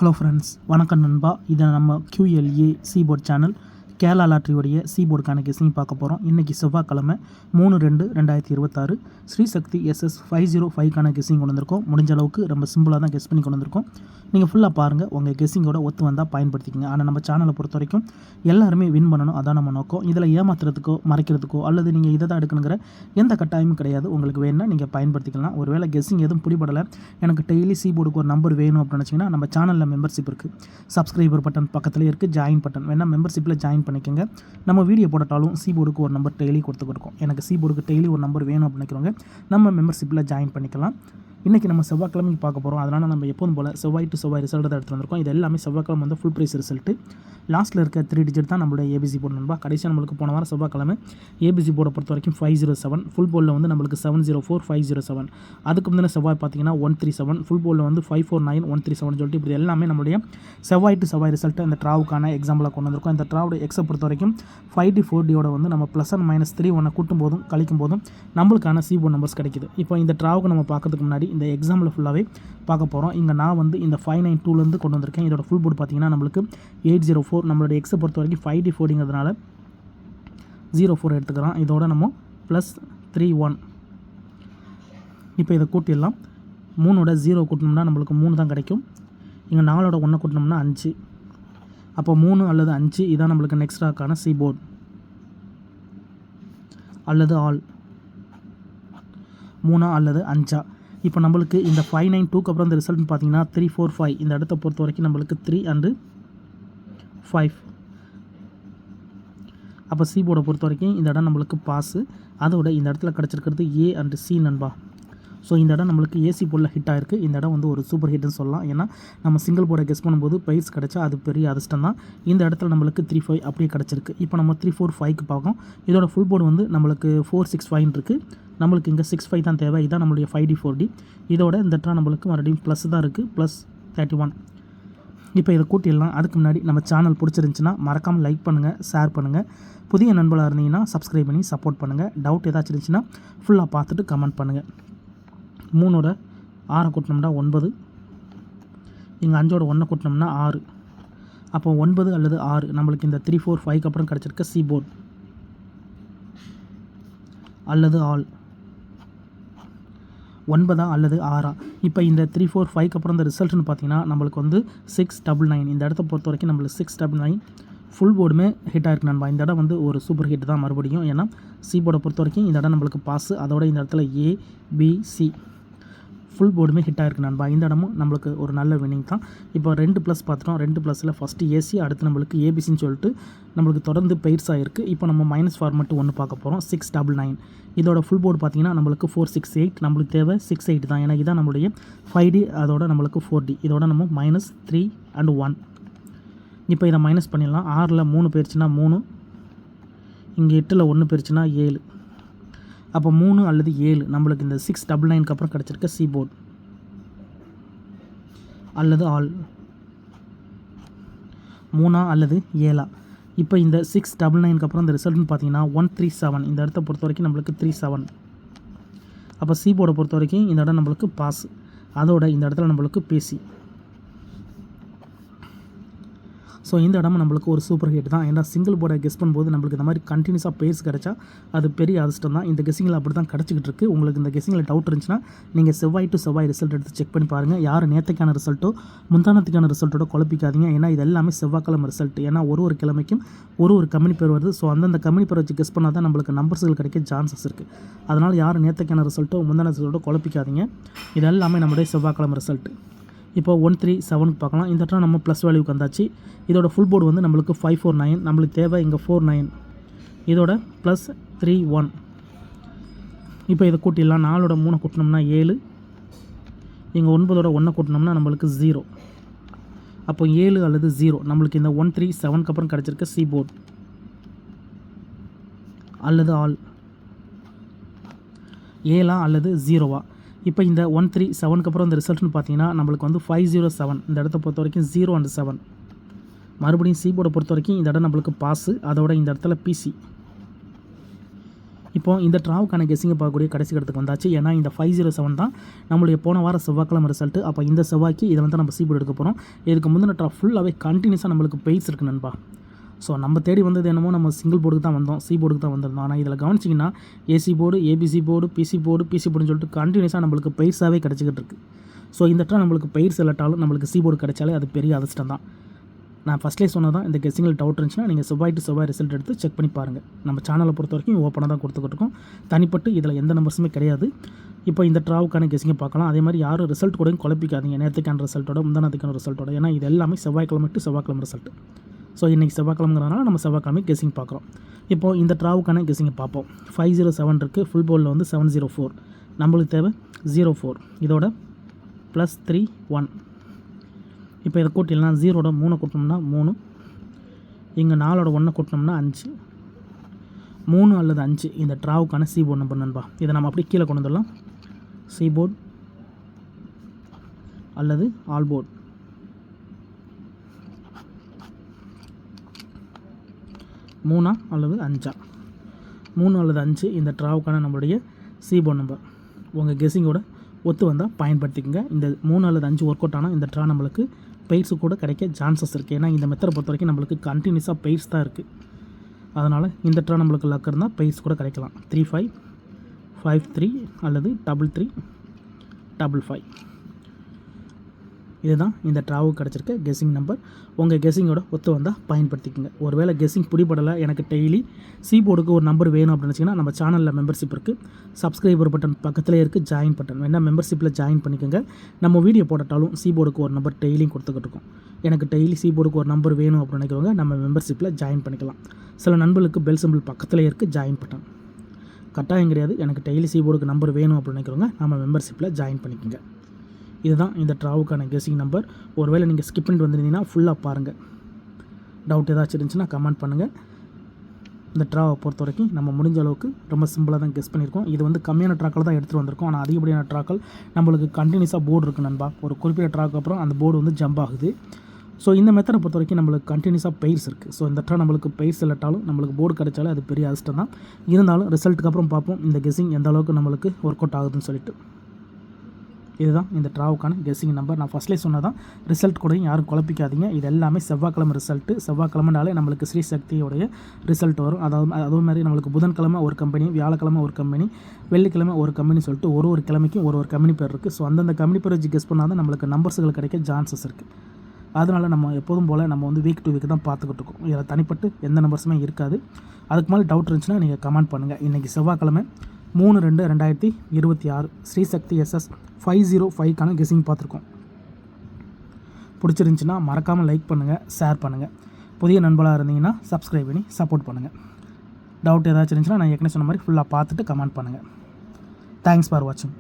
Hello friends, வணக்கம் நண்பா. இதை நம்ம QLA சீபோர்ட் சேனல் கேரளா லாட்ரியோடைய சீபோர்டுக்கான கெஸ்ஸிங் பார்க்க போகிறோம். இன்றைக்கி செவ்வாய்க்கிழமை 3/2/2026 ஸ்ரீசக்தி SS 505க்கான கெஸ்ஸிங் கொண்டு வந்திருக்கோம். முடிஞ்ச அளவுக்கு ரொம்ப சிம்பிளாக தான் கெஸ் பண்ணி கொண்டு வந்திருக்கோம். நீங்கள் ஃபுல்லாக பாருங்கள், உங்கள் கெஸ்ஸிங்கோட ஒத்து வந்தால் பயன்படுத்திக்கங்க. ஆனால் நம்ம சேனலை பொறுத்த வரைக்கும் எல்லாருமே வின் பண்ணணும், அதான் நம்ம நோக்கம். இதில் ஏமாத்துறதுக்கோ மறைக்கிறதுக்கோ அல்லது நீங்கள் இதை தான் எடுக்கணுங்கிற எந்த கட்டாயமும் கிடையாது. உங்களுக்கு வேணும்னா நீங்கள் பயன்படுத்திக்கலாம். ஒருவேளை கெஸ்ஸிங் எதுவும் பிடிபடலை, எனக்கு டெய்லி சீபோர்டுக்கு ஒரு நம்பர் வேணும் அப்படின்னு நினச்சிங்கன்னா நம்ம சேனலில் மெம்பர்ஷிப் இருக்குது. சப்ஸ்கிரைபர் பட்டன் பக்கத்தில் இருக்குது, ஜாயின் பட்டன் வேணால் மெம்பர்ஷிப்பில் ஜாயின் பண்ணிக்கோங்க. நம்ம வீடியோ போட்டாலும் சீபோர்டுக்கு ஒரு நம்பர் டெய்லி கொடுத்துருக்கோம். எனக்கு சீபோர்டுக்கு டெய்லி ஒரு நம்பர் வேணும் அப்படின்னு நினைக்கிறவங்க நம்ம மெம்பர்ஷிப்பில் ஜாயின் பண்ணிக்கலாம். இன்றைக்கி நம்ம செவ்வாய்க்கிழமைக்கு பார்க்க போகிறோம். அதனால் நம்ம எப்போதும் போல் செவ்வாய் டு செவ்வாய் ரிசல்ட் தான் எடுத்து வந்திருக்கோம். இது எல்லாமே செவ்வாய்க்கிழமை வந்து ஃபுல் ப்ரைஸ் ரிசல்ட்டு. லாஸ்ட்டில் இருக்க 3 டிஜிட் தான் நம்மளுடைய ஏபிசி போர்டு நண்பா. கடைசியாக நம்மளுக்கு போன வாரம் செவ்வாய்க்கிழமை ஏபிசி போர்டை பொறுத்த வரைக்கும் 507, ஃபுல் போர்டில் வந்து நம்மளுக்கு 704 507. அதுக்கு முந்தின செவ்வாய் பார்த்தீங்கன்னா 137, ஃபுல் போர்டில் வந்து 549 137 சொல்லிட்டு இப்படி எல்லாமே நம்மளுடைய செவ்வாய் டு செவ்வாய் ரிசல்ட்டு அந்த ட்ராவுக்கான எக்ஸாம்பிளாக கொண்டு வந்திருக்கோம். இந்த ட்ராவோட எக்ஸை பொறுத்த வரைக்கும் 5D 4Dயோட வந்து நம்ம +&- 1 கூட்டும் போதும் கழிக்கும் போதும் நம்மளுக்கான சீபோர்ட் நம்பர்ஸ் கிடைக்குது. இப்போ இந்த ட்ராவுக்கு நம்ம பார்க்கறதுக்கு முன்னாடி இந்த எக்ஸாம்பிள் ஃபுல்லாகவே பார்க்க போகிறோம். இங்கே நான் வந்து இந்த 592லேருந்து கொண்டு வந்திருக்கேன். இதோட ஃபுல் போர்டு பார்த்தீங்கன்னா நம்மளுக்கு 804. நம்மளுடைய எக்ஸை பொறுத்த வரைக்கும் 5D 4Dங்கிறதுனால 04 எடுத்துக்கிறோம். இதோட நம்ம +31. இப்போ இதை கூட்டிடலாம். 3ஓட 0 கூட்டினோம்னா நம்மளுக்கு 3 தான் கிடைக்கும். இங்கே 4ஓட 1 கூட்டினோம்னா 5. அப்போ 3 அல்லது 5 இதான் நம்மளுக்கு நெக்ஸ்ட் ராக்கான சீபோர்ட் அல்லது ஆல் 3 அல்லது 5. இப்போ நம்மளுக்கு இந்த 592க்கு அப்புறம் இந்த ரிசல்ட்னு பார்த்தீங்கன்னா 3 4 5. இந்த இடத்த பொறுத்த வரைக்கும் நம்மளுக்கு 3 and 5. அப்போ சீபோர்டை பொறுத்த வரைக்கும் இந்த இடம் நம்மளுக்கு பாஸு. அதோட இந்த இடத்துல கிடச்சிருக்கிறது A and C நண்பா. ஸோ இந்த இடம் நம்மளுக்கு ஏசி போர்டில் ஹிட் ஆகிருக்கு. இந்த இடம் வந்து ஒரு சூப்பர் ஹிட்னு சொல்லலாம். ஏன்னா நம்ம சிங்கிள் போர்டை கெஸ் பண்ணும்போது ப்ரைஸ் கிடச்சா அது பெரிய அதிர்ஷ்டம் தான். இந்த இடத்துல நம்மளுக்கு 3 5 அப்படியே கிடச்சிருக்கு. இப்போ நம்ம 3 4 5க்கு பார்க்கும். இதோட ஃபுல் போர்டு வந்து நம்மளுக்கு 4 6 5 இருக்குது. நம்மளுக்கு இங்கே 6 5 தான் தேவை. இதுதான் நம்மளுடைய 5D 4D. இதோட இந்த இடத்துல நம்மளுக்கு மறுபடியும் ப்ளஸ் தான் இருக்குது, +31. இப்போ இதை கூட்டிடலாம். அதுக்கு முன்னாடி நம்ம சேனல் பிடிச்சிருந்துச்சின்னா மறக்காமல் லைக் பண்ணுங்கள், ஷேர் பண்ணுங்கள். புதிய நண்பர்களாக இருந்தீங்கன்னா சப்ஸ்கிரைப் பண்ணி சப்போர்ட் பண்ணுங்கள். டவுட் ஏதாச்சும் இருந்துச்சுன்னா ஃபுல்லாக பார்த்துட்டு கமெண்ட் பண்ணுங்கள். 3ஓட 6 கூட்டினோம்னா 9. இங்கே 5ஓட 1 கூட்டினோம்னா 6. அப்போ 9 அல்லது 6 நம்மளுக்கு இந்த 3 4 5க்கு அப்புறம் கிடச்சிருக்க சீபோர்ட் அல்லது ஆல் 9 அல்லது 6. இப்போ இந்த 3 4 5க்கு அப்புறம் இந்த ரிசல்ட்னு பார்த்தீங்கன்னா நம்மளுக்கு வந்து 699. இந்த இடத்த பொறுத்த வரைக்கும் நம்மளுக்கு 699 ஃபுல் போர்டுமே ஹிட் ஆகிருக்கு நண்பா. இந்த இடம் வந்து ஒரு சூப்பர் ஹிட் தான் மறுபடியும். ஏன்னா சி போர்டை பொறுத்த வரைக்கும் இந்த இடம் நம்மளுக்கு பாஸு. அதோட இந்த இடத்துல ABC ஃபுல் போர்டுமே ஹிட் ஆகிருக்கு நண்பா. இந்த இடமும் நம்மளுக்கு ஒரு நல்ல வின்னிங் தான். இப்போ 2 ப்ளஸ் பார்த்துட்டோம். 2 ப்ளஸில் ஃபஸ்ட்டு ஏசி, அடுத்து நம்மளுக்கு ஏபிசின்னு சொல்லிட்டு நம்மளுக்கு தொடர்ந்து பெயிர்ஸ் ஆகிருக்கு. இப்போ நம்ம மைனஸ் ஃபார்மெட்டு 1 பார்க்க போகிறோம். 699. இதோட ஃபுல் போர்டு பார்த்தீங்கன்னா நம்மளுக்கு 468. நம்மளுக்கு தேவை 68 தான். ஏன்னா இதான் நம்மளுடைய 5D, அதோட நம்மளுக்கு 4D. இதோட நம்ம -3 and 1. இப்போ இதை மைனஸ் பண்ணிடலாம். 6ல் 3 போயிடுச்சுன்னா 3. இங்கே 8ல் 1 போயிடுச்சுன்னா 7. அப்போ 3 அல்லது 7 நம்மளுக்கு இந்த 699க்கு அப்புறம் கிடச்சிருக்க சீபோர்ட் அல்லது ஆல் 3 அல்லது 7. இப்போ இந்த 699க்கு அப்புறம் இந்த ரிசல்ட்னு பார்த்தீங்கன்னா 137. இந்த இடத்த பொறுத்த வரைக்கும் நம்மளுக்கு 37. அப்போ சீபோர்டை பொறுத்த வரைக்கும் இந்த இடம் நம்மளுக்கு பாஸ். அதோட இந்த இடத்துல நம்மளுக்கு பேசி. ஸோ இந்த இடமும் நம்மளுக்கு ஒரு சூப்பர் ஹிட் தான். ஏன்னா சிங்கிள் போர்டை கெஸ் பண்ணும்போது நம்மளுக்கு இந்த மாதிரி கண்டினியூஸாக பேர்ஸ் கிடச்சா அது பெரிய அதிர்ஷ்டம் தான். இந்த கெஸ்ஸிங்கில் அப்படி தான் கிடச்சிக்கிட்டு இருக்குது. உங்களுக்கு இந்த கெஸ்ஸிங்கில் டவுட் இருந்துச்சுன்னா நீங்கள் செவ்வாய் டு செவ்வாய் ரிசல்ட் எடுத்து செக் பண்ணி பாருங்கள். யார் நேற்றுக்கான ரிசல்ட்டோ முந்தானத்துக்கான ரிசல்ட்டோட குழப்பிக்காதீங்க. ஏன்னா இது எல்லாமே செவ்வாய்க்கிழமை ரிசல்ட். ஏன்னா ஒரு கிழமைக்கும் ஒரு கம்பெனி பேர் வருது. ஸோ அந்தந்த கம்பெனி பேர் வச்சு கெஸ் பண்ணால் தான் நம்மளுக்கு நம்பர்ஸ்கள் கிடைக்க சான்சஸ் இருக்குது. அதனால் யார் நேற்றுக்கான ரிசல்ட்டோ முந்தான ரிசல்ட்டோ குழப்பிக்காதீங்க. இது எல்லாமே நம்மளுடைய செவ்வாய்க்கிழமை ரிசல்ட். இப்போ 137க்கு பார்க்கலாம். இந்த இடத்துல நம்ம ப்ளஸ் வேல்யூக்கு வந்தாச்சு. இதோட ஃபுல் போர்டு வந்து நம்மளுக்கு 549. நம்மளுக்கு தேவை இங்கே 49. இதோட +31. இப்போ இதை கூட்டிடலாம். 4ஓட 3 கூட்டினோம்னா 7. இங்கே 9ஓட 1 கூட்டினோம்னா நம்மளுக்கு 0. அப்போ 7 அல்லது 0 நம்மளுக்கு இந்த 137க்கு அப்புறம் கிடச்சிருக்க சீபோர்ட் அல்லது ஆல் 7 அல்லது 0. இப்போ இந்த 137க்கு அப்புறம் இந்த ரிசல்ட்னு பார்த்தீங்கன்னா நம்மளுக்கு வந்து 507. இந்த இடத்த பொறுத்த வரைக்கும் 0 and 7. மறுபடியும் சீபோர்டை பொறுத்த வரைக்கும் இந்த இடம் நம்மளுக்கு பாஸு. அதோட இந்த இடத்துல PC. இப்போ இந்த ட்ராவுக்கான கெஸ்ஸிங்கை பார்க்கக்கூடிய கடைசி இடத்துக்கு வந்தாச்சு. ஏன்னா இந்த 507 தான் நம்மளுடைய போன வாரம் செவ்வாய்க்கிழமை ரிசல்ட்டு. அப்போ இந்த செவ்வாய்க்கு இதை வந்து நம்ம சீபோர்டு எடுக்க போகிறோம். இதுக்கு முந்தின ட்ரா ஃபுல்லாகவே கண்டினியூஸாக நம்மளுக்கு பெய்ஸ் இருக்குது நண்பா. ஸோ நம்ம தேடி வந்தது என்னமோ நம்ம சிங்கிள் போர்டுக்கு தான் வந்தோம், சி போர்டுக்கு தான் வந்திருந்தோம். ஆனால் இதில் கவனிச்சிங்கன்னா AC board, ABC board, BC போர்டுன்னு சொல்லிட்டு கண்டினியூஸாக நம்மளுக்கு பெய்ஸாகவே கிடச்சிக்கிட்டு இருக்குது. ஸோ இந்த ட்ரா நம்மளுக்கு பெய்ஸ் இல்லாட்டாலும் நம்மளுக்கு சி போர்டு கிடைச்சாலே அது பெரிய அதிர்ஷ்டம் தான். நான் ஃபஸ்ட்லேயே சொன்னதான், இந்த கெஸ்ஸிங்கில் டவுட் இருந்துச்சுன்னா நீங்கள் செவ்வாய் டு செவ்வாய் ரிசல்ட் எடுத்து செக் பண்ணி பாருங்கள். நம்ம சேனலை பொறுத்த வரைக்கும் ஓப்பனாக தான் கொடுத்துக்கிட்டு இருக்கோம். தனிப்பட்டு இதில் எந்த நம்பர்ஸுமே கிடையாது. இப்போ இந்த ட்ராவுக்கான கெஸ்ஸிங்கை பார்க்கலாம். அதே மாதிரி யாரும் ரிசல்ட் கூட குழப்பிக்காதீங்க, நேற்றுக்கான ரிசல்ட்டோட முந்தானத்துக்கான ரிசல்ட்டோட. ஏன்னா இது எல்லாமே செவ்வாய்க்கிழமை டு செவ்வாய்க்கிழமை ரிசல்ட். ஸோ இன்றைக்கி செவ்வாய்க்கிழமைங்கிறதுனால நம்ம செவ்வாய்க்கிழமை கெஸ்ஸிங் பார்க்குறோம். இப்போது இந்த ட்ராவுக்கான கெஸ்ஸிங்கை பார்ப்போம். 507 இருக்குது, ஃபுல் போர்டில் வந்து 704. நம்மளுக்கு தேவை 04, இதோட +3 1. இப்போ இதை கூட்டிடலாம். 0ஓட 3 கூட்டினோம்னா 3, இங்கே 4ஓட 1 கூட்டினோம்னா 5. 3 அல்லது 5 இந்த ட்ராவுக்கான சி போர்டு நம்பர் நண்பா. இதை நம்ம அப்படியே கீழே கொண்டு வந்துடலாம். சி போர்டு அல்லது ஆல் போர்டு. 3 அல்லது 5, 3 அல்லது 5 இந்த ட்ராவுக்கான நம்மளுடைய சி போர்டு நம்பர். உங்கள் கெஸ்ஸிங்கோட ஒத்து வந்தால் பயன்படுத்திக்கங்க. இந்த 3 அல்லது 5 ஒர்க் அவுட் ஆனால் இந்த ட்ரா நம்மளுக்கு பெய்ட்ஸு கூட கிடைக்க சான்சஸ் இருக்குது. ஏன்னா இந்த மெத்தடை பொறுத்த வரைக்கும் நம்மளுக்கு கண்டினியூஸாக பெய்ட்ஸ் தான் இருக்குது. அதனால் இந்த ட்ரா நம்மளுக்கு லக் இருந்தால் பெய்ட்ஸ் கூட கிடைக்கலாம். 35 53 அல்லது 33 55. இதுதான் இந்த ட்ராவுக்கு கிடச்சிருக்க கெஸ்ஸிங் நம்பர். உங்கள் கெஸ்ஸிங்கோட ஒத்து வந்தால் பயன்படுத்திக்கோங்க. ஒருவேளை கெஸ்ஸிங் பிடிபடலை, எனக்கு டெய்லி சி போர்டுக்கு ஒரு நம்பர் வேணும் அப்படின்னு வச்சிங்கன்னா நம்ம சேனலில் மெம்பர்ஷிப் இருக்குது. சப்ஸ்கிரைபர் பட்டன் பக்கத்தில் இருக்குது, ஜாயின் பட்டன் வேணால் மெம்பர்ஷிப்பில் ஜாயின் பண்ணிக்கோங்க. நம்ம வீடியோ போட்டாலும் சி போர்டுக்கு ஒரு நம்பர் டெய்லியும் கொடுத்துக்கிட்டு இருக்கோம். எனக்கு டெய்லி சி போர்டுக்கு ஒரு நம்பர் வேணும் அப்படின்னு நினைக்கிறவங்க நம்ம மெம்பர்ஷிப்பில் ஜாயின் பண்ணிக்கலாம். சில நண்பர்களுக்கு பெல் சிம்பிள் பக்கத்தில் இருக்குது, ஜாயின் பட்டன். கட்டாயம் கிடையாது, எனக்கு டெய்லி சி போர்டுக்கு நம்பர் வேணும் அப்படின்னு நினைக்கிறவங்க நம்ம மெம்பர்ஷிப்பில் ஜாயின் பண்ணிக்கோங்க. இதுதான் இந்த ட்ராவுக்கான கெஸ்ஸிங் நம்பர். ஒருவேளை நீங்கள் ஸ்கிப் பண்ணிட்டு வந்துருந்தீங்கன்னா ஃபுல்லாக பாருங்கள். டவுட் ஏதாச்சும் இருந்துச்சுன்னா கமெண்ட் பண்ணுங்கள். இந்த ட்ராவை பொறுத்த வரைக்கும் நம்ம முடிஞ்ச அளவுக்கு ரொம்ப சிம்பிளாக தான் கெஸ் பண்ணியிருக்கோம். இது வந்து கம்மியான ட்ராக்கள் தான் எடுத்துகிட்டு வந்திருக்கோம். ஆனால் அதிகப்படியான ட்ராக்கள் நம்மளுக்கு கண்டினியூஸாக போர்டு இருக்குது நண்பா. ஒரு குறிப்பிட்ட ட்ராக்கு அப்புறம் அந்த போர்டு வந்து ஜம்ப் ஆகுது. ஸோ இந்த மெத்தடை பொறுத்த வரைக்கும் நம்மளுக்கு கண்டினியூஸாக பெய்ஸ் இருக்குது. ஸோ இந்த ட்ரா நம்மளுக்கு பெய்ஸ் இல்லாட்டாலும் நம்மளுக்கு போர்டு கிடைச்சாலும் அது பெரிய அதிர்ஷ்டம் தான். இருந்தாலும் ரிசல்ட்டுக்கு அப்புறம் பார்ப்போம் இந்த கெஸ்ஸிங் எந்த அளவுக்கு நம்மளுக்கு ஒர்க் அவுட் ஆகுதுன்னு சொல்லிட்டு. இதுதான் இந்த ட்ராவுக்கான கெஸ்ஸிங் நம்பர். நான் ஃபஸ்ட்லேயே சொன்னதான், ரிசல்ட் கூட யாரும் குழப்பிக்காதீங்க. இது எல்லாமே செவ்வாய்க்கிழமை ரிசல்ட்டு. செவ்வாய்க்கிழமைனாலே நம்மளுக்கு ஸ்ரீ சக்தியோடைய ரிசல்ட் வரும். அதே மாதிரி நம்மளுக்கு புதன்கிழமை ஒரு கம்பெனி, வியாழக்கிழமை ஒரு கம்பெனி, வெள்ளிக்கிழமை ஒரு கம்பெனி சொல்லிட்டு ஒரு கிழமைக்கும் ஒரு கம்பெனி பேர் இருக்குது. ஸோ அந்தந்த கம்பெனி பேர் வச்சு கெஸ் பண்ணால் தான் நம்மளுக்கு நம்பர்ஸுகள் கிடைக்க சான்சஸ் இருக்குது. அதனால் நம்ம எப்போதும் போல் நம்ம வந்து வீக் டு வீக் தான் பார்த்துக்கிட்டு இருக்கோம். இதில் தனிப்பட்டு எந்த நம்பர்ஸுமே இருக்காது. அதுக்கு மேலே டவுட் இருந்துச்சுன்னா நீங்கள் கமெண்ட் பண்ணுங்கள். இன்றைக்கி செவ்வாய்க்கிழமை 3/2/2026 ஸ்ரீ சக்தி SS 505க்கான கெஸ்ஸிங் பார்த்துருக்கோம். பிடிச்சிருந்துச்சின்னா மறக்காமல் லைக் பண்ணுங்கள், ஷேர் பண்ணுங்கள். புதிய நண்பர்களாக இருந்தீங்கன்னா சப்ஸ்கிரைப் பண்ணி சப்போர்ட் பண்ணுங்கள். டவுட் ஏதாச்சும் இருந்துச்சுன்னா நான் ஏற்கனவே சொன்ன மாதிரி ஃபுல்லாக பார்த்துட்டு கமெண்ட் பண்ணுங்கள். தேங்க்ஸ் ஃபார் வாட்சிங்.